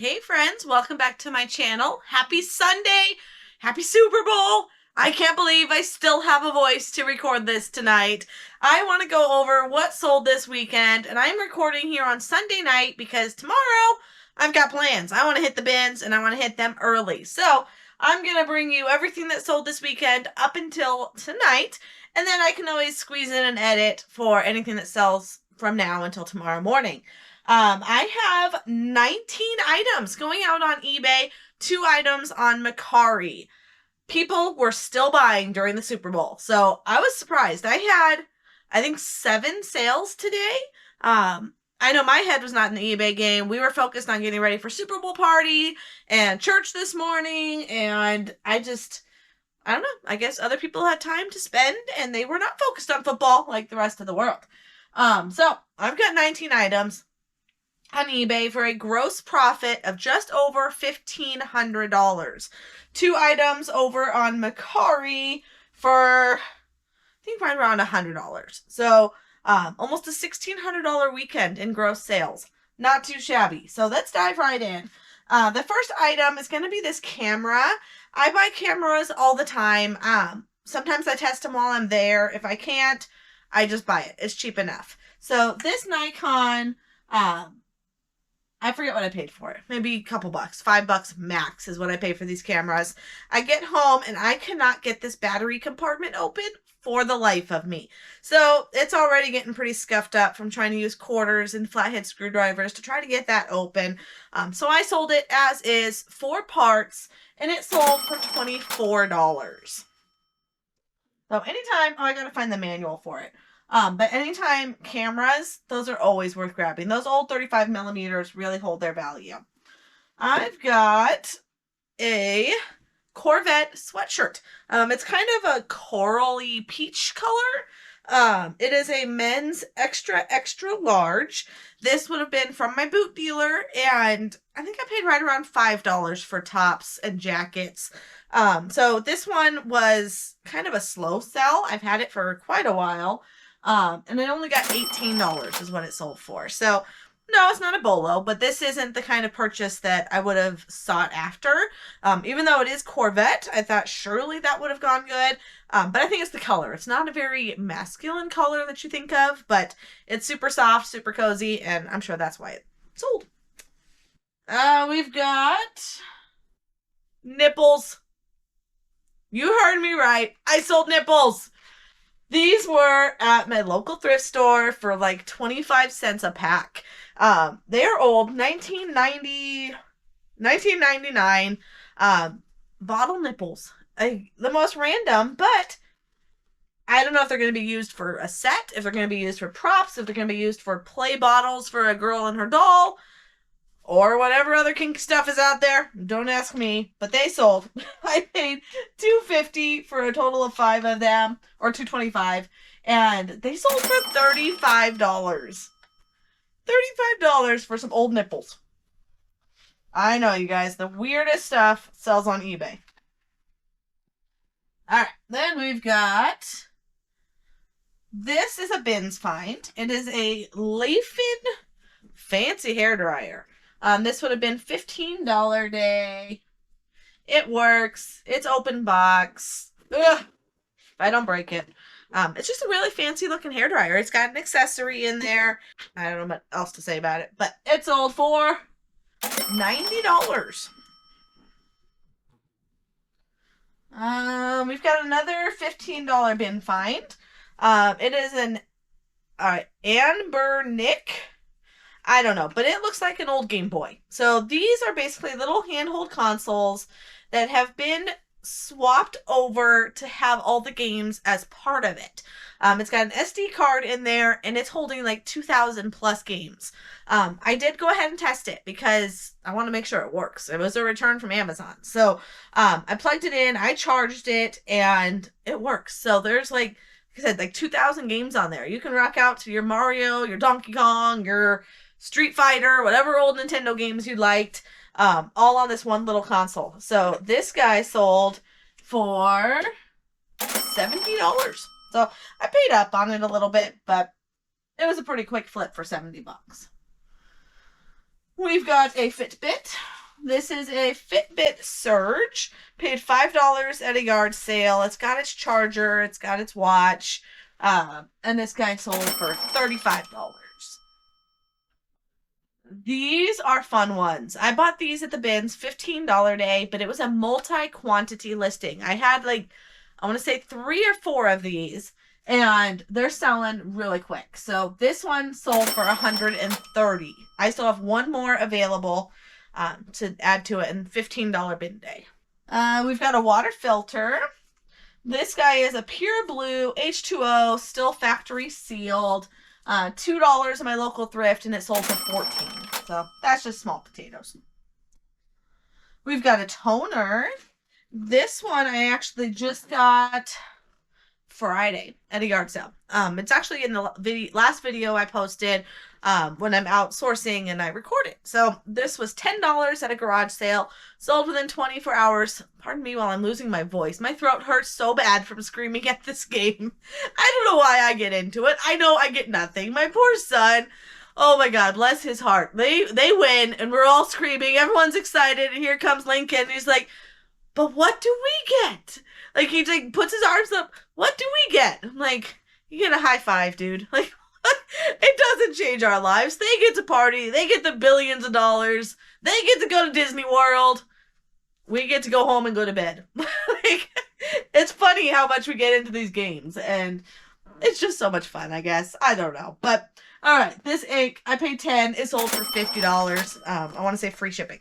Hey friends, welcome back to my channel. Happy Sunday! Happy Super Bowl! I can't believe I still have a voice to record this tonight. I want to go over what sold this weekend, and I'm recording here on Sunday night because tomorrow I've got plans. I want to hit the bins and I want to hit them early. So I'm going to bring you everything that sold this weekend up until tonight, and then I can always squeeze in an edit for anything that sells from now until tomorrow morning. I have 19 items going out on eBay, 2 items on Mercari. People were still buying during the Super Bowl, so I was surprised. I had, I think, 7 sales today. I know my head was not in the eBay game. We were focused on getting ready for Super Bowl party and church this morning, and I don't know. I guess other people had time to spend, and they were not focused on football like the rest of the world. So I've got 19 items on eBay for a gross profit of just over $1,500. 2 items over on Mercari for, I think, right around $100. So almost a $1,600 weekend in gross sales. Not too shabby. So let's dive right in. The first item is going to be this camera. I buy cameras all the time. Sometimes I test them while I'm there. If I can't, I just buy it. It's cheap enough. So this Nikon, I forget what I paid for it. Maybe a couple bucks. $5 max is what I pay for these cameras. I get home and I cannot get this battery compartment open for the life of me. So it's already getting pretty scuffed up from trying to use quarters and flathead screwdrivers to try to get that open. So I sold it as is, 4 parts, and it sold for $24. So anytime, I gotta find the manual for it. But anytime cameras, those are always worth grabbing. Those old 35 millimeters really hold their value. I've got a Corvette sweatshirt. It's kind of a corally peach color. It is a men's extra large. This would have been from my boot dealer, and I think I paid right around $5 for tops and jackets. So this one was kind of a slow sell. I've had it for quite a while. And it only got $18 is what it sold for. So, no, it's not a bolo, but this isn't the kind of purchase that I would have sought after. Even though it is Corvette, I thought surely that would have gone good. But I think it's the color. It's not a very masculine color that you think of, but it's super soft, super cozy, and I'm sure that's why it sold. We've got nipples. You heard me right. I sold nipples. These were at my local thrift store for like 25 cents a pack. They are old, 1999 bottle nipples. The most random, but I don't know if they're going to be used for a set, if they're going to be used for props, if they're going to be used for play bottles for a girl and her doll, or whatever other kinky stuff is out there. Don't ask me, but they sold. I paid $2.50 for a total of 5 of them, or $2.25, and they sold for $35. $35 for some old nipples. I know, you guys, the weirdest stuff sells on eBay. Alright, then we've got, this is a bins find. It is a Leifin fancy hairdryer. This would have been $15 day. It works. It's open box. Ugh. If I don't break it. It's just a really fancy looking hairdryer. It's got an accessory in there. I don't know what else to say about it, but it sold for $90. We've got another $15 bin find. It is an Amber Nick. I don't know, but it looks like an old Game Boy. So these are basically little handheld consoles that have been swapped over to have all the games as part of it. It's got an SD card in there, and it's holding like 2,000 plus games. I did go ahead and test it because I want to make sure it works. It was a return from Amazon. So I plugged it in, I charged it, and it works. So there's like I said, like 2,000 games on there. You can rock out to your Mario, your Donkey Kong, your Street Fighter, whatever old Nintendo games you liked, all on this one little console. So this guy sold for $70. So I paid up on it a little bit, but it was a pretty quick flip for $70. We've got a Fitbit. This is a Fitbit Surge. Paid $5 at a yard sale. It's got its charger. It's got its watch. And this guy sold for $35. These are fun ones. I bought these at the bins, $15 day, but it was a multi-quantity listing. I had I want to say 3 or 4 of these, and they're selling really quick. So this one sold for $130. I still have one more available to add to it, and $15 bin day. We've got a water filter. This guy is a pure blue H2O, still factory sealed. $2 at my local thrift, and it sold for $14. So that's just small potatoes. We've got a toner. This one I actually just got Friday at a yard sale. It's actually in the last video I posted when I'm outsourcing and I record it. So this was $10 at a garage sale, sold within 24 hours. Pardon me while I'm losing my voice. My throat hurts so bad from screaming at this game. I don't know why I get into it. I know I get nothing. My poor son. Oh my God, bless his heart. They win and we're all screaming. Everyone's excited, and here comes Lincoln. And he's like, but what do we get? He puts his arms up. What do we get? I'm like, you get a high five, dude. It doesn't change our lives. They get to party. They get the billions of dollars. They get to go to Disney World. We get to go home and go to bed. It's funny how much we get into these games, and it's just so much fun, I guess. I don't know. But, all right, this ink, I paid $10. It sold for $50. I want to say free shipping.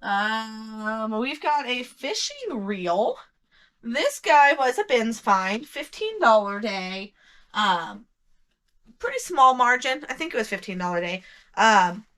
We've got a fishing reel. This guy was a bins find, $15 day. Pretty small margin. I think it was $15 day.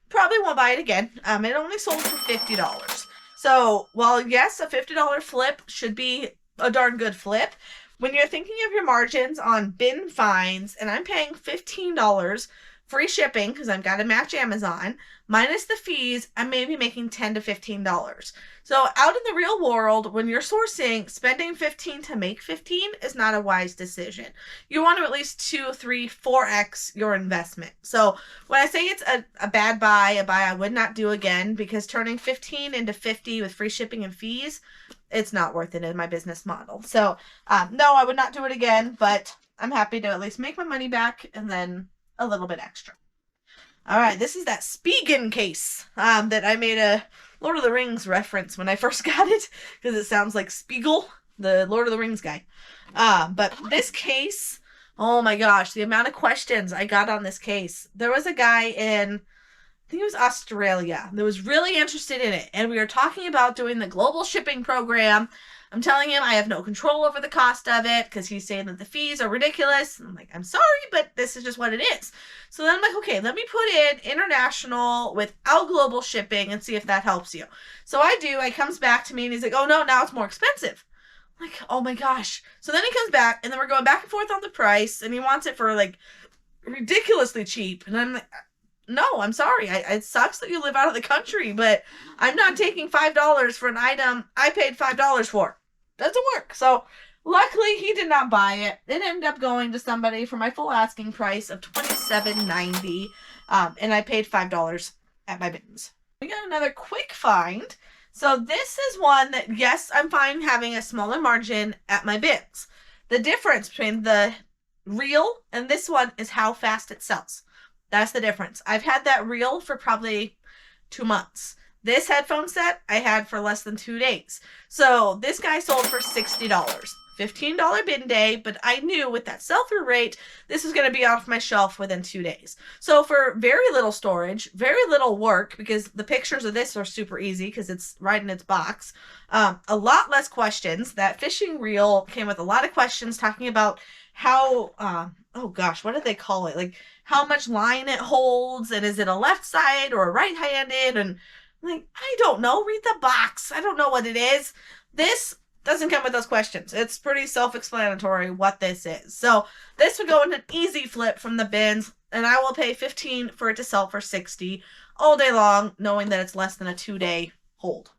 Probably won't buy it again. It only sold for $50. So, while yes, a $50 flip should be a darn good flip, when you're thinking of your margins on bin finds, and I'm paying $15 free shipping because I've got to match Amazon, minus the fees, I may be making $10 to $15. So out in the real world, when you're sourcing, spending $15 to make $15 is not a wise decision. You want to at least 2, 3, 4x your investment. So when I say it's a bad buy, a buy I would not do again, because turning $15 into $50 with free shipping and fees, it's not worth it in my business model. So no, I would not do it again, but I'm happy to at least make my money back and then a little bit extra. All right, this is that Spigen case that I made a Lord of the Rings reference when I first got it, because it sounds like Spiegel, the Lord of the Rings guy. But this case, oh my gosh, the amount of questions I got on this case. There was a guy in, I think it was Australia, that was really interested in it, and we were talking about doing the global shipping program. I'm telling him I have no control over the cost of it because he's saying that the fees are ridiculous. And I'm like, I'm sorry, but this is just what it is. So then I'm like, okay, let me put in international without global shipping and see if that helps you. So I do. He comes back to me and he's like, oh no, now it's more expensive. I'm like, oh my gosh. So then he comes back and then we're going back and forth on the price, and he wants it for ridiculously cheap. And I'm like, no, I'm sorry. It sucks that you live out of the country, but I'm not taking $5 for an item I paid $5 for. Doesn't work. So luckily he did not buy it. It ended up going to somebody for my full asking price of $27.90, and I paid $5 at my bins. We got another quick find. So this is one that, yes, I'm fine having a smaller margin at my bins. The difference between the reel and this one is how fast it sells. That's the difference. I've had that reel for probably 2 months. This headphone set I had for less than 2 days. So this guy sold for $60. $15 bin day, but I knew with that sell-through rate, this is going to be off my shelf within 2 days. So for very little storage, very little work, because the pictures of this are super easy because it's right in its box, a lot less questions. That fishing reel came with a lot of questions talking about how, oh gosh, what did they call it? How much line it holds, and is it a left side or a right-handed? And I'm like, I don't know. Read the box. I don't know what it is. This doesn't come with those questions. It's pretty self-explanatory what this is. So this would go in an easy flip from the bins, and I will pay $15 for it to sell for $60 all day long, knowing that it's less than a 2-day hold.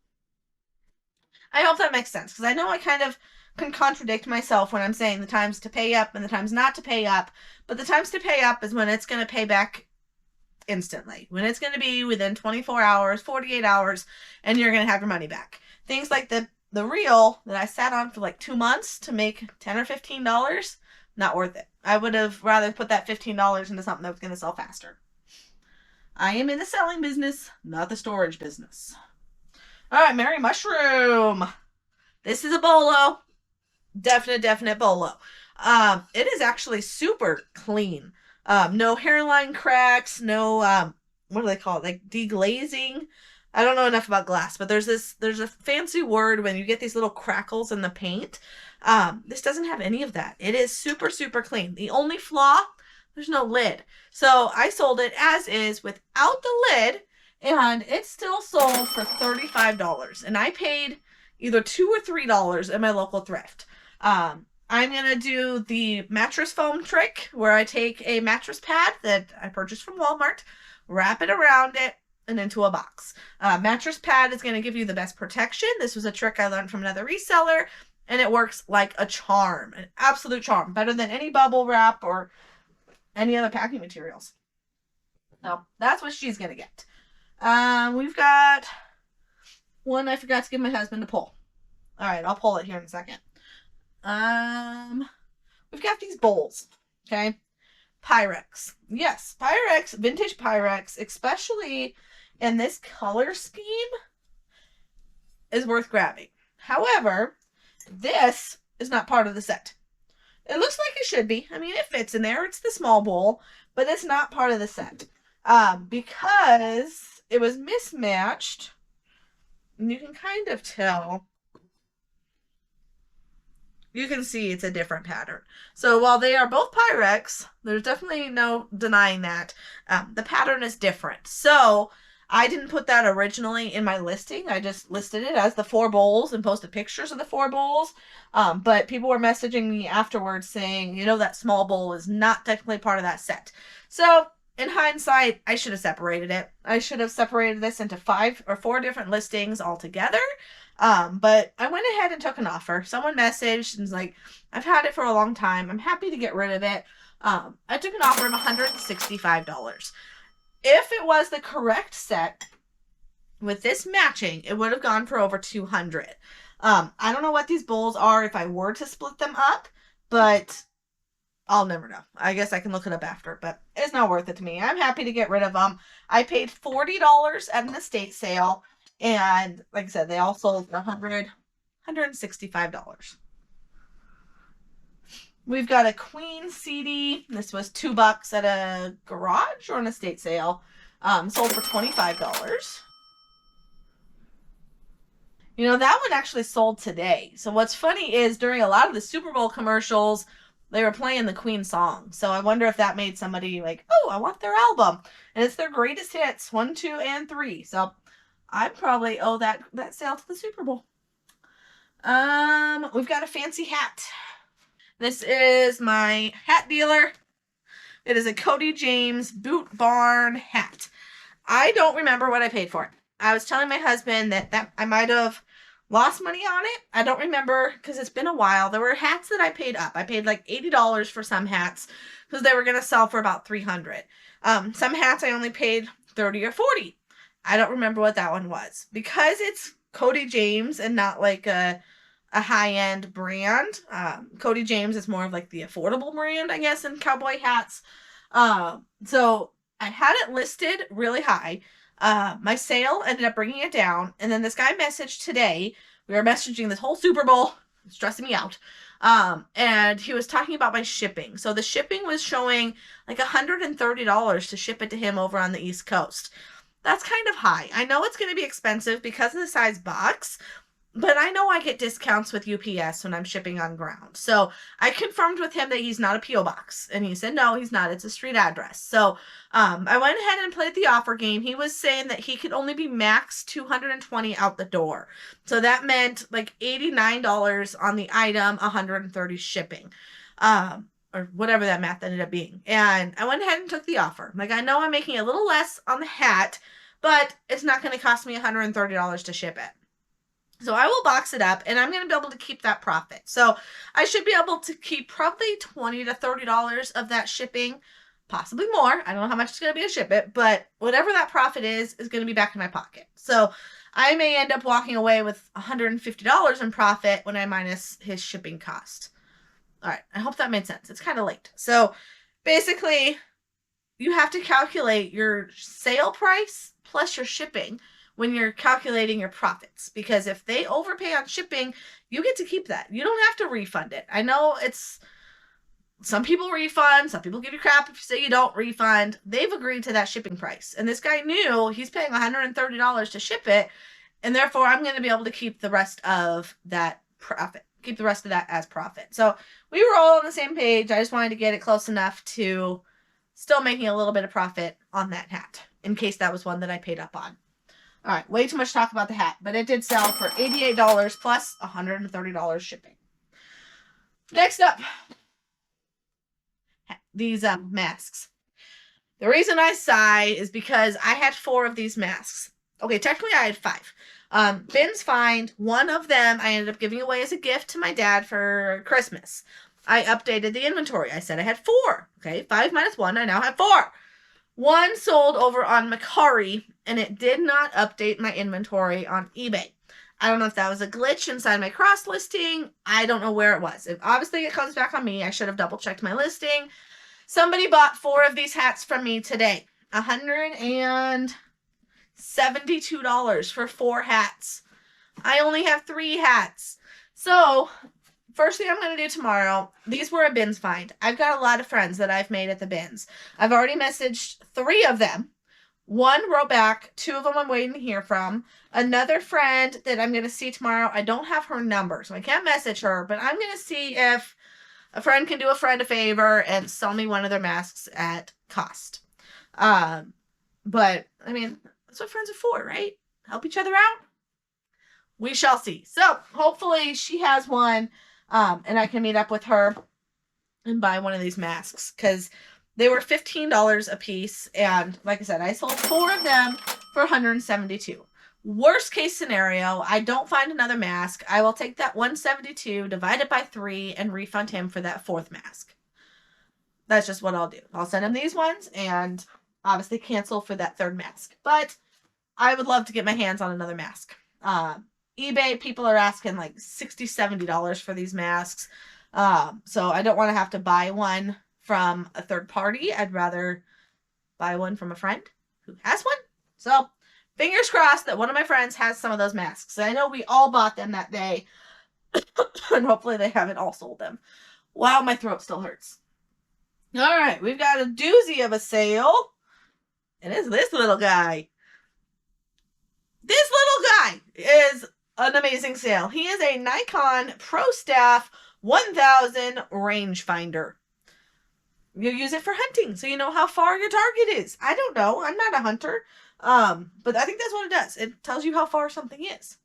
I hope that makes sense, because I know I kind of can contradict myself when I'm saying the times to pay up and the times not to pay up, but the times to pay up is when it's going to pay back instantly, when it's going to be within 24 hours, 48 hours, and you're going to have your money back. Things like the reel that I sat on for like 2 months to make $10 or $15, not worth it. I would have rather put that $15 into something that was going to sell faster. I am in the selling business, not the storage business. All right, Mary Mushroom. This is a bolo. Definite bolo. It is actually super clean. No hairline cracks, no, what do they call it? Like deglazing. I don't know enough about glass, but there's a fancy word when you get these little crackles in the paint. This doesn't have any of that. It is super clean. The only flaw, there's no lid. So I sold it as is without the lid, and it still sold for $35. And I paid either $2 or $3 at my local thrift. I'm going to do the mattress foam trick where I take a mattress pad that I purchased from Walmart, wrap it around it, and into a box. Mattress pad is going to give you the best protection. This was a trick I learned from another reseller, and it works like a charm, an absolute charm, better than any bubble wrap or any other packing materials. So that's what she's going to get. We've got one I forgot to give my husband to pull. All right, I'll pull it here in a second. We've got these bowls, okay? Pyrex. Yes, Pyrex, vintage Pyrex, especially in this color scheme, is worth grabbing. However, this is not part of the set. It looks like it should be. I mean, it fits in there. It's the small bowl, but it's not part of the set. Because it was mismatched, and you can kind of tell. You can see it's a different pattern. So while they are both Pyrex, there's definitely no denying that. The pattern is different. So I didn't put that originally in my listing. I just listed it as the 4 bowls and posted pictures of the 4 bowls. But people were messaging me afterwards saying, you know, that small bowl is not technically part of that set. So in hindsight, I should have separated it. I should have separated this into 5 or 4 different listings altogether. But I went ahead and took an offer. Someone messaged and was like, I've had it for a long time. I'm happy to get rid of it. I took an offer of $165. If it was the correct set with this matching, it would have gone for over $200. I don't know what these bowls are if I were to split them up, but I'll never know. I guess I can look it up after, but it's not worth it to me. I'm happy to get rid of them. I paid $40 at an estate sale, and like I said, they all sold for $165. We've got a queen CD. This was $2 at a garage or an estate sale. Sold for $25. You know, that one actually sold today. So what's funny is during a lot of the Super Bowl commercials, they were playing the Queen song. So I wonder if that made somebody like, oh, I want their album. And it's their greatest hits, 1, 2, and 3. So I probably owe that sale to the Super Bowl. We've got a fancy hat. This is my hat dealer. It is a Cody James Boot Barn hat. I don't remember what I paid for it. I was telling my husband that I might have lost money on it. I don't remember because it's been a while. There were hats that I paid up. I paid like $80 for some hats because they were going to sell for about $300. Some hats I only paid $30 or $40. I don't remember what that one was. Because it's Cody James and not like a high-end brand. Cody James is more of like the affordable brand, I guess, in cowboy hats. So I had it listed really high. My sale ended up bringing it down. And then this guy messaged today. We were messaging this whole Super Bowl. It's stressing me out. And he was talking about my shipping. So the shipping was showing like $130 to ship it to him over on the East Coast. That's kind of high. I know it's going to be expensive because of the size box, but I know I get discounts with UPS when I'm shipping on ground. So I confirmed with him that he's not a P.O. box. And he said, no, he's not. It's a street address. So I went ahead and played the offer game. He was saying that he could only be max $220 out the door. So that meant like $89 on the item, $130 shipping. Or whatever that math ended up being. And I went ahead and took the offer. Like, I know I'm making a little less on the hat, but it's not going to cost me $130 to ship it. So I will box it up, and I'm going to be able to keep that profit. So I should be able to keep probably $20 to $30 of that shipping possibly more. I don't know how much it's going to be to ship it, but whatever that profit is going to be back in my pocket. So I may end up walking away with $150 in profit when I minus his shipping cost. All right, I hope that made sense. It's kind of late. So basically, you have to calculate your sale price plus your shipping when you're calculating your profits. Because if they overpay on shipping, you get to keep that. You don't have to refund it. I know it's... Some people refund, some people give you crap if you say you don't refund. They've agreed to that shipping price. And this guy knew he's paying $130 to ship it, and therefore I'm going to be able to keep the rest of that profit. Keep the rest of that as profit. So we were all on the same page. I just wanted to get it close enough to still making a little bit of profit on that hat, in case that was one that I paid up on. All right, way too much talk about the hat, but it did sell for $88 plus $130 shipping. Next up, these masks. The reason I sigh is because I had 4 of these masks. Okay, technically I had 5. Bins find one of them I ended up giving away as a gift to my dad for Christmas. I updated the inventory. I said I had 4. Okay, 5 minus 1, I now have 4. One sold over on Mercari, and it did not update my inventory on eBay. I don't know if that was a glitch inside my cross listing. I don't know where it was. Obviously, it comes back on me. I should have double checked my listing. Somebody bought 4 of these hats from me today. $172 for 4 hats. I only have 3 hats. So, first thing I'm going to do tomorrow, these were a bins find. I've got a lot of friends that I've made at the bins. I've already messaged 3 of them. 1 wrote back. 2 of them I'm waiting to hear from. Another friend that I'm going to see tomorrow, I don't have her number, so I can't message her, but I'm going to see if a friend can do a friend a favor and sell me one of their masks at cost. But, I mean, that's what friends are for, right? Help each other out. We shall see. So, hopefully she has one, and I can meet up with her and buy one of these masks, because they were $15 a piece, and like I said, I sold 4 of them for $172. Worst case scenario, I don't find another mask. I will take that $172, divide it by 3, and refund him for that 4th mask. That's just what I'll do. I'll send him these ones and obviously cancel for that 3rd mask. But I would love to get my hands on another mask. eBay, people are asking like $60, $70 for these masks. So I don't want to have to buy one from a third party. I'd rather buy one from a friend who has one. So fingers crossed that one of my friends has some of those masks. I know we all bought them that day. And hopefully they haven't all sold them. Wow, my throat still hurts. All right, we've got a doozy of a sale. And it's this little guy. This little guy is an amazing sale. He is a Nikon Pro Staff 1000 rangefinder. You use it for hunting, so you know how far your target is. I don't know. I'm not a hunter. But I think that's what it does. It tells you how far something is.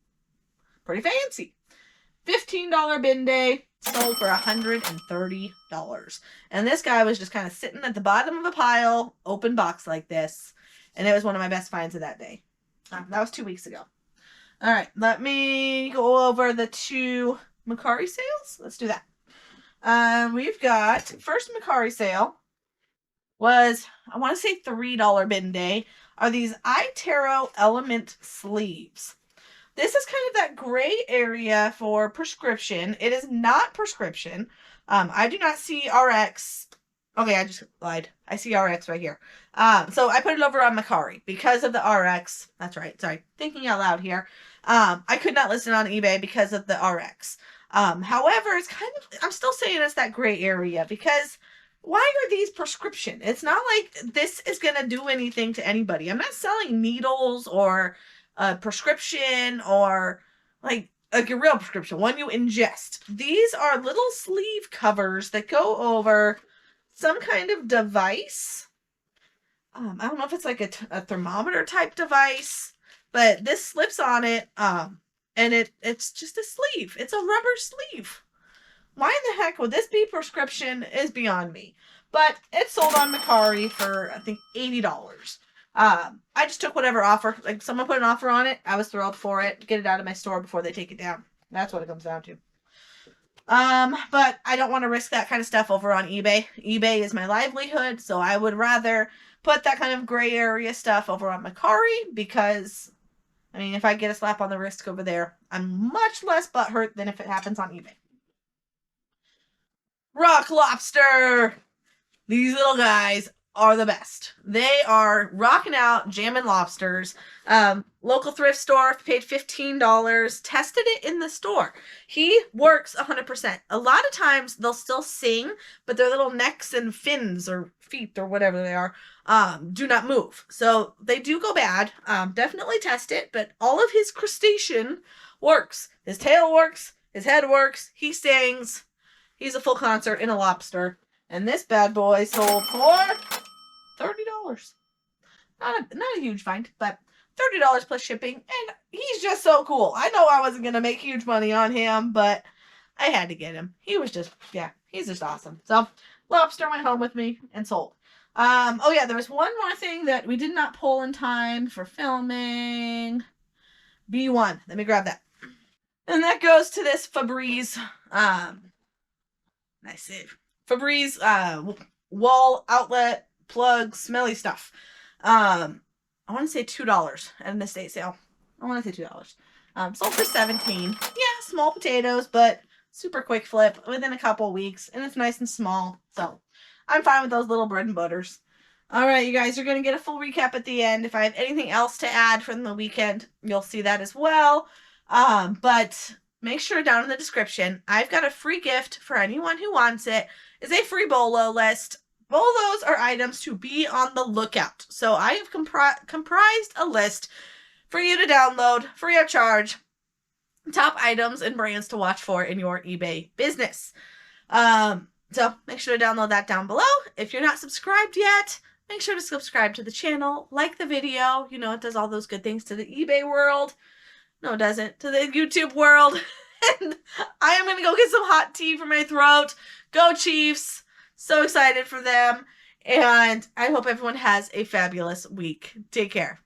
Pretty fancy. $15 bin day, sold for $130. And this guy was just kind of sitting at the bottom of a pile, open box like this. And it was one of my best finds of that day. That was 2 weeks ago. All right, let me go over the 2 Mercari sales. Let's do that. We've got, first Mercari sale was, I want to say $3 bin day, are these iTarot Element sleeves. This is kind of that gray area for prescription. It is not prescription. I do not see RX. Okay, I just lied. I see RX right here. So I put it over on Mercari because of the RX. That's right. Sorry. Thinking out loud here. I could not list it on eBay because of the RX. However, it's kind of, I'm still saying it's that gray area because why are these prescription? It's not like this is going to do anything to anybody. I'm not selling needles or a prescription or like a real prescription, one you ingest. These are little sleeve covers that go over some kind of device. I don't know if it's like a thermometer type device, but this slips on it, and it's just a sleeve. It's a rubber sleeve. Why in the heck would this be prescription is beyond me. But it's sold on Mercari for, I think, $80. I just took whatever offer. Like, someone put an offer on it. I was thrilled for it. Get it out of my store before they take it down. That's what it comes down to. But I don't want to risk that kind of stuff over on eBay. eBay is my livelihood, so I would rather put that kind of gray area stuff over on Mercari because, I mean, if I get a slap on the wrist over there, I'm much less butthurt than if it happens on eBay. Rock lobster! These little guys are the best. They are rocking out, jamming lobsters. Local thrift store, paid $15, tested it in the store. He works 100%. A lot of times they'll still sing, but their little necks and fins or feet or whatever they are do not move. So they do go bad. Definitely test it, but all of his crustacean works. His tail works, his head works, he sings. He's a full concert in a lobster. And this bad boy sold for $30. Not a huge find, but $30 plus shipping. And he's just so cool. I know I wasn't going to make huge money on him, but I had to get him. He was just, yeah, he's just awesome. So lobster went home with me and sold. Oh yeah, there was one more thing that we did not pull in time for filming. B1. Let me grab that. And that goes to this Febreze. Nice save. Febreze wall outlet plug smelly stuff. I want to say $2 at an estate sale. I want to say $2. Sold for $17. Yeah, small potatoes, but super quick flip within a couple weeks, and it's nice and small. So I'm fine with those little bread and butters. All right, you guys are going to get a full recap at the end. If I have anything else to add from the weekend, you'll see that as well. But make sure down in the description, I've got a free gift for anyone who wants it. It's a free Bolo list. Bolos are items to be on the lookout. So I have comprised a list for you to download free of charge. Top items and brands to watch for in your eBay business. So make sure to download that down below. If you're not subscribed yet, make sure to subscribe to the channel. Like the video. You know, it does all those good things to the eBay world. No, it doesn't. To the YouTube world. And I am going to go get some hot tea for my throat. Go Chiefs. So excited for them. And I hope everyone has a fabulous week. Take care.